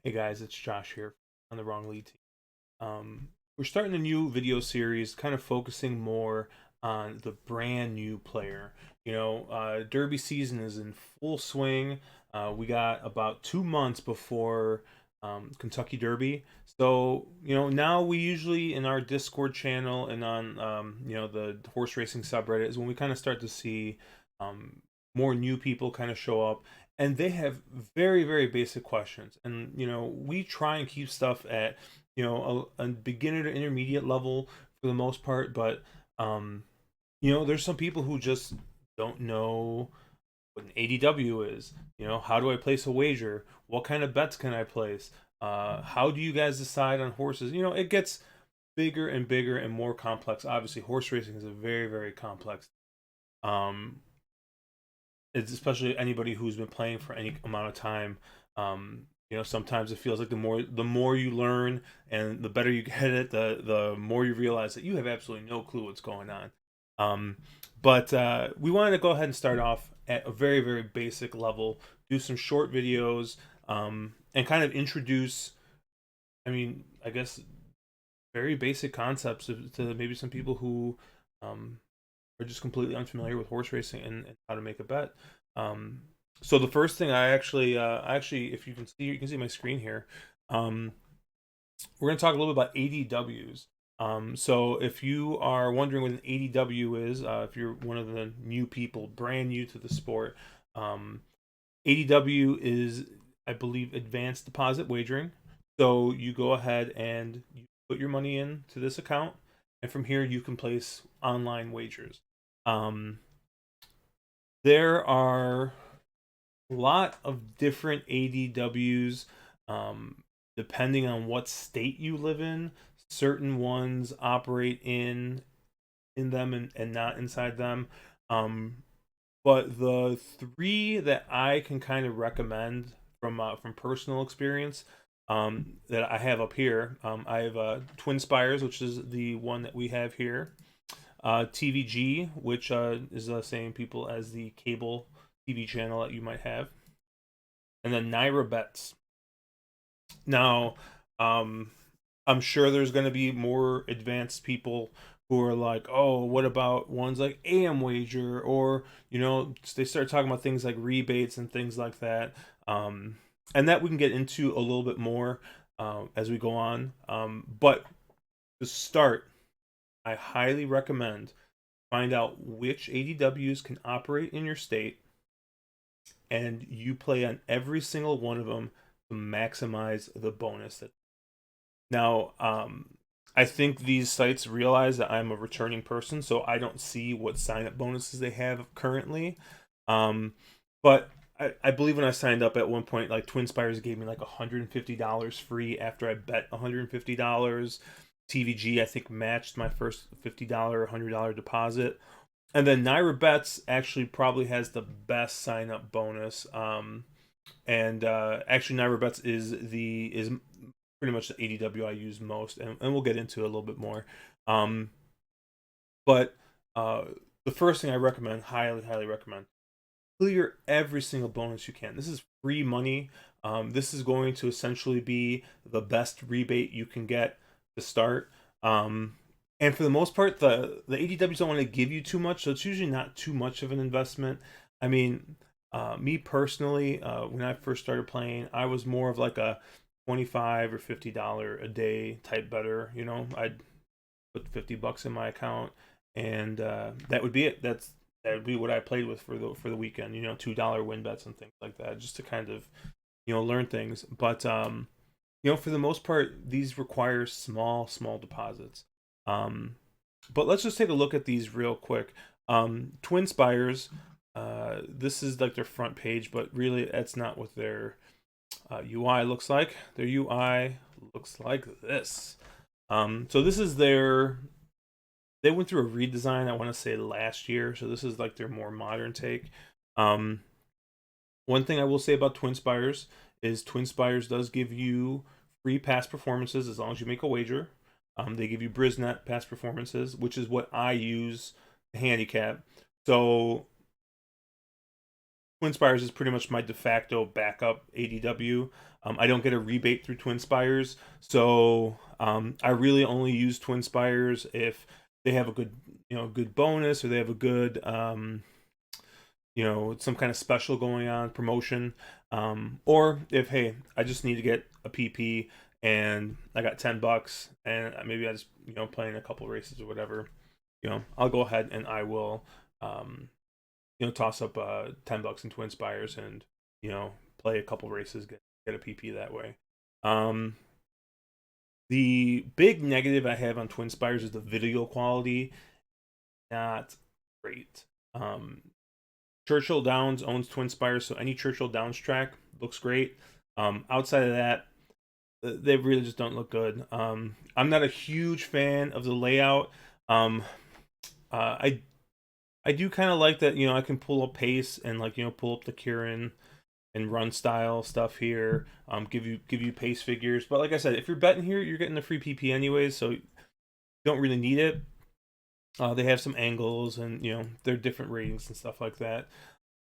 Hey guys, it's Josh here on the Wrong Lead team. We're starting a new video series, kind of focusing more on the brand new player. Derby season is in full swing. We got about 2 months before Kentucky Derby. So, now we usually in our Discord channel and on, the horse racing subreddit is when we kind of start to see more new people kind of show up, and they have very very basic questions, and we try and keep stuff at a beginner to intermediate level for the most part, but there's some people who just don't know what an ADW is. How do I place a wager? What kind of bets can I place? How do you guys decide on horses? It gets bigger and bigger and more complex. Obviously horse racing is a very very complex. um it's especially anybody who's been playing for any amount of time. Sometimes it feels like the more you learn and the better you get it, the more you realize that you have absolutely no clue what's going on. But we wanted to go ahead and start off at a very very basic level, do some short videos, and kind of introduce, I guess, very basic concepts to maybe some people who are just completely unfamiliar with horse racing and how to make a bet. Um, so the first thing I actually, if you can see my screen here. We're going to talk a little bit about ADWs. So if you are wondering what an ADW is, if you're one of the new people, brand new to the sport, ADW is, I believe, advanced deposit wagering. So you go ahead and you put your money into this account, and from here you can place online wagers. Um, there are a lot of different ADWs, depending on what state you live in. Certain ones operate in them and not inside them. Um, but the three that I can kind of recommend from personal experience, that I have up here, I have Twinspires, which is the one that we have here. TVG, which is the same people as the cable TV channel that you might have, and then NYRA Bets. Now, um, I'm sure there's going to be more advanced people who are like, oh, what about ones like AM Wager, or they start talking about things like rebates and things like that, and that we can get into a little bit more as we go on. But to start, I highly recommend find out which ADWs can operate in your state, and you play on every single one of them to maximize the bonus. Now, I think these sites realize that I'm a returning person, so I don't see what sign up bonuses they have currently. Um, but I believe when I signed up at one point, like Twinspires gave me like $150 free after I bet $150. TVG, I think, matched my first $50 or $100 deposit. And then NYRA Bets actually probably has the best sign up bonus. And actually, NYRA Bets is pretty much the ADW I use most, and we'll get into it a little bit more. But the first thing I recommend, highly highly recommend, clear every single bonus you can. This is free money. This is going to essentially be the best rebate you can get to start. And for the most part, the ADWs don't want to give you too much, so it's usually not too much of an investment. I mean, me personally, when I first started playing, I was more of like a $25 or $50 a day type better. I'd put $50 in my account, and that would be it. That would be what I played with for the weekend. $2 win bets and things like that, just to kind of learn things. But for the most part, these require small deposits. But let's just take a look at these real quick. Twinspires, this is like their front page, but really that's not what their UI looks like. Their UI looks like this. So this is they went through a redesign, I want to say last year, so this is like their more modern take. One thing I will say about Twinspires is Twinspires does give you free past performances as long as you make a wager. They give you Brisnet past performances, which is what I use to handicap. So Twinspires is pretty much my de facto backup ADW. I don't get a rebate through Twinspires, so I really only use Twinspires if they have a good, good bonus, or they have a good, some kind of special going on, promotion, or if, hey, I just need to get a PP and I got $10 and maybe I just playing a couple races or whatever, I'll go ahead and I will toss up $10 in Twinspires and play a couple races, get a PP that way. The big negative I have on Twinspires is the video quality, not great. Churchill Downs owns Twinspires, so any Churchill Downs track looks great. Outside of that, they really just don't look good. I'm not a huge fan of the layout. I do kind of like that, I can pull up pace and pull up the Kieran and run style stuff here. Give you pace figures. But like I said, if you're betting here, you're getting the free PP anyways, so you don't really need it. They have some angles and they're different ratings and stuff like that.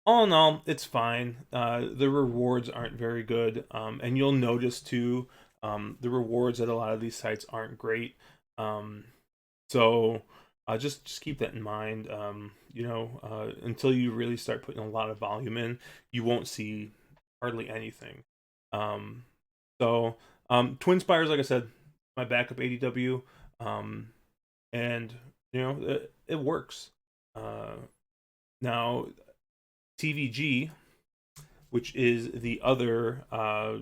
All in all, it's fine. The rewards aren't very good, and you'll notice too, the rewards at a lot of these sites aren't great. So just keep that in mind. Until you really start putting a lot of volume in, you won't see hardly anything. Twinspires, like I said, my backup ADW, and it works. Now, TVG, which is the other, I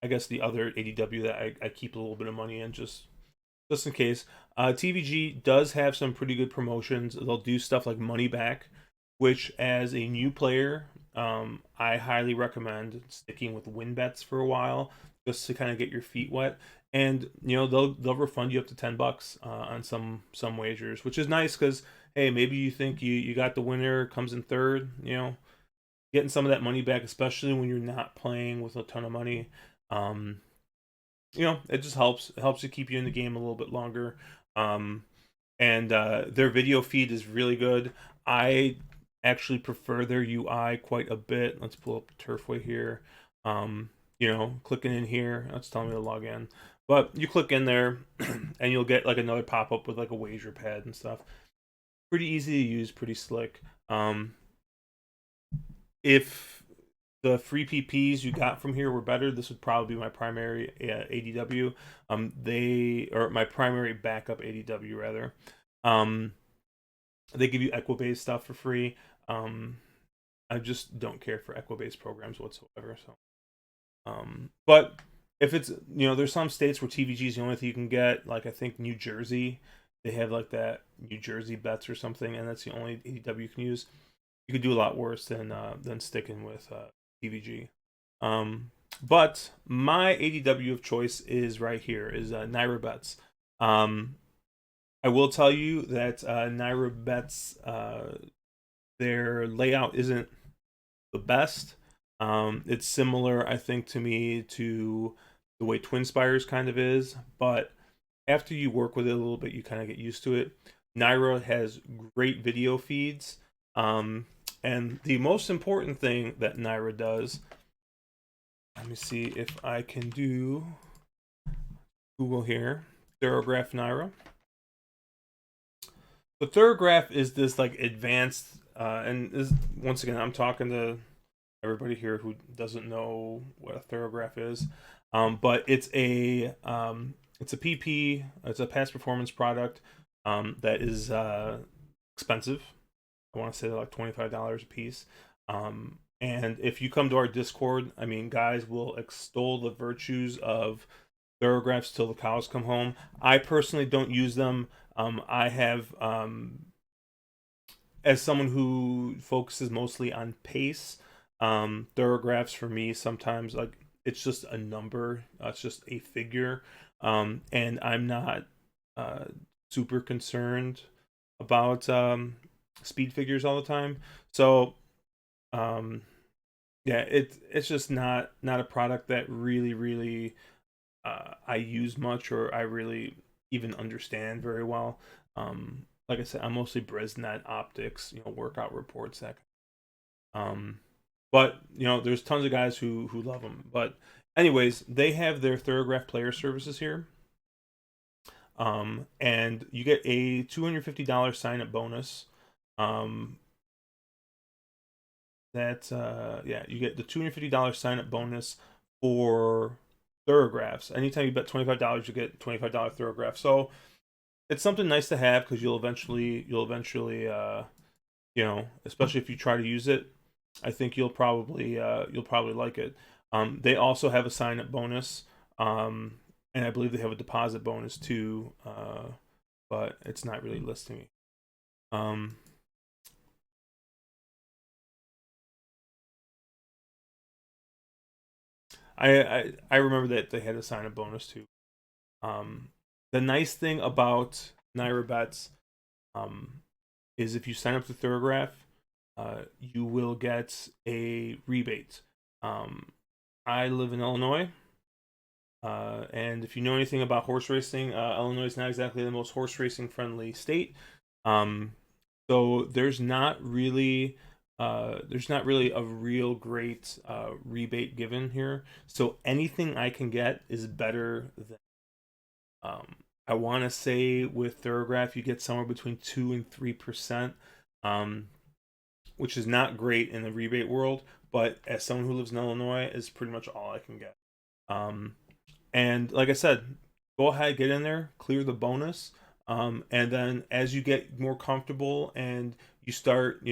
guess the other ADW that I keep a little bit of money in just in case. TVG does have some pretty good promotions. They'll do stuff like money back, which as a new player, I highly recommend sticking with win bets for a while just to kind of get your feet wet. And they'll refund you up to $10 on some wagers, which is nice because hey, maybe you think you got the winner, comes in third, getting some of that money back, especially when you're not playing with a ton of money. It just helps. It helps to keep you in the game a little bit longer. And their video feed is really good. I actually prefer their UI quite a bit. Let's pull up Turfway here. Clicking in here, that's telling me to log in. But you click in there and you'll get like another pop-up with like a wager pad and stuff. Pretty easy to use, pretty slick. If the free PPs you got from here were better, this would probably be my primary ADW. Or my primary backup ADW rather. They give you Equibase stuff for free. I just don't care for Equibase programs whatsoever. So, but if it's there's some states where TVG is the only thing you can get. Like I think New Jersey, they have like that New Jersey bets or something, and that's the only ADW you can use. You could do a lot worse than sticking with TVG. But my ADW of choice is right here, is NYRA Bets. I will tell you that NYRA Bets, their layout isn't the best. It's similar, I think, to me to the way Twinspires kind of is, but after you work with it a little bit, you kind of get used to it. NYRA has great video feeds, and the most important thing that NYRA does, let me see if I can do Google here, Thorograph NYRA. The Thorograph is this like advanced, and this, once again, I'm talking to everybody here who doesn't know what a Thorograph is, but it's a PP, it's a past performance product that is expensive. I want to say like $25 a piece. And if you come to our Discord, I mean, guys will extol the virtues of Thorographs till the cows come home. I personally don't use them. I have, as someone who focuses mostly on pace, Thorographs for me sometimes like it's just a number. It's just a figure, and I'm not super concerned about speed figures all the time. So yeah, it's just not a product that really I use much, or I really even understand very well. Like I said, I'm mostly Brisnet optics, workout reports, that. But there's tons of guys who love them. But anyways, they have their Thoroughgraph player services here. And you get a $250 sign up bonus. Yeah, you get the $250 sign up bonus for Thoroughgraphs. Anytime you bet $25, you get $25 Thoroughgraph. So it's something nice to have because you'll eventually especially if you try to use it, I think you'll probably like it. They also have a sign up bonus, and I believe they have a deposit bonus too, but it's not really listing me. I remember that they had a sign up bonus too. The nice thing about NYRA Bets is if you sign up to Thoroughgraph, you will get a rebate. I live in Illinois, and if you know anything about horse racing, Illinois is not exactly the most horse racing friendly state. So there's not really a real great rebate given here. So anything I can get is better than. I want to say with Thoroughgraph you get somewhere between 2 and 3%, which is not great in the rebate world. But as someone who lives in Illinois, is pretty much all I can get. And like I said, go ahead, get in there, clear the bonus, and then as you get more comfortable and you start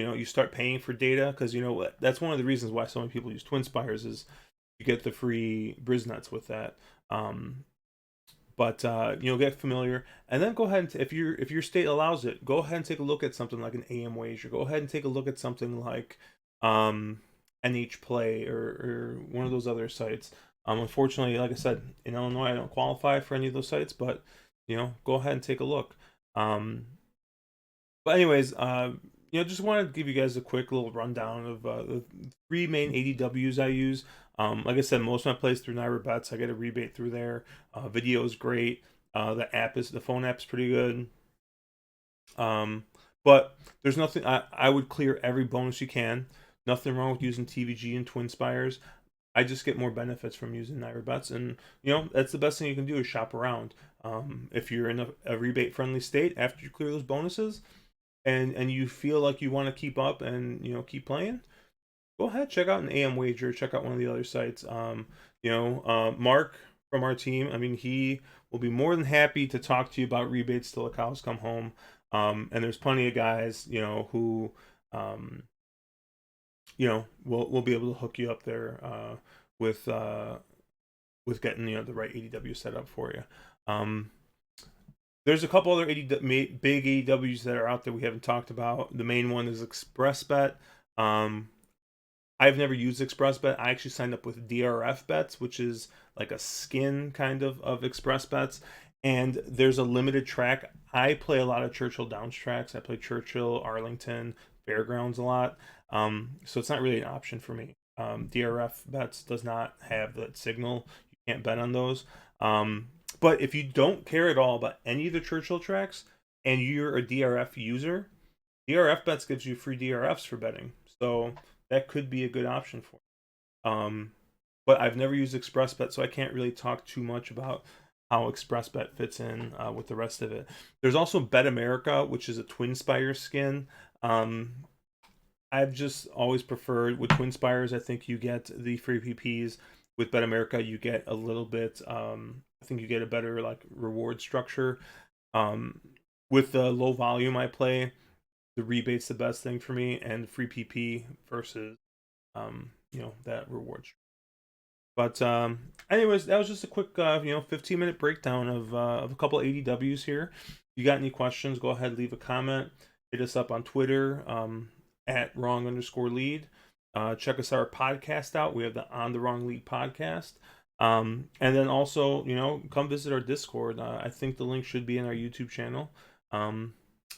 paying for data, because that's one of the reasons why so many people use Twinspires is you get the free Brisnets with that. But get familiar, and then go ahead and if your state allows it, go ahead and take a look at something like an AM wager. Go ahead and take a look at something like NH Play or one of those other sites. Unfortunately, like I said, in Illinois, I don't qualify for any of those sites, but go ahead and take a look. But anyways, just wanted to give you guys a quick little rundown of the three main ADWs I use. Like I said, most of my plays through NYRA Bets. I get a rebate through there. Video is great. The phone app's pretty good. But there's nothing. I would clear every bonus you can. Nothing wrong with using TVG and Twinspires. I just get more benefits from using NYRA Bets, and that's the best thing you can do is shop around. If you're in a rebate friendly state, after you clear those bonuses, and you feel like you want to keep up and keep playing, go ahead, check out an AM wager, check out one of the other sites. Mark from our team, I mean, he will be more than happy to talk to you about rebates till the cows come home. And there's plenty of guys who we'll be able to hook you up there with getting the right ADW set up for you. There's a couple other big ADWs that are out there we haven't talked about. The main one is ExpressBet. I've never used ExpressBet. I actually signed up with DRF Bets, which is like a skin kind of ExpressBets. And there's a limited track. I play a lot of Churchill Downs tracks. I play Churchill, Arlington, Fairgrounds a lot. So it's not really an option for me. DRF Bets does not have that signal. You can't bet on those. But if you don't care at all about any of the Churchill tracks and you're a DRF user, DRF Bets gives you free DRFs for betting. So that could be a good option for you. But I've never used ExpressBet, so I can't really talk too much about how ExpressBet fits in with the rest of it. There's also Bet America, which is a Twinspires skin. I've just always preferred with Twinspires. I think you get the free PPs. With Bet America, you get a little bit. I think you get a better reward structure. With the low volume I play, the rebate's the best thing for me, and free PP versus that reward. But anyways, that was just a quick 15-minute breakdown of a couple of ADWs here. If you got any questions, go ahead, leave a comment. Hit us up on Twitter at wrong_lead. Check us our podcast out. We have the On the Wrong Lead podcast. And then also, come visit our Discord. I think the link should be in our YouTube channel. And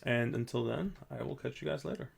until then, I will catch you guys later.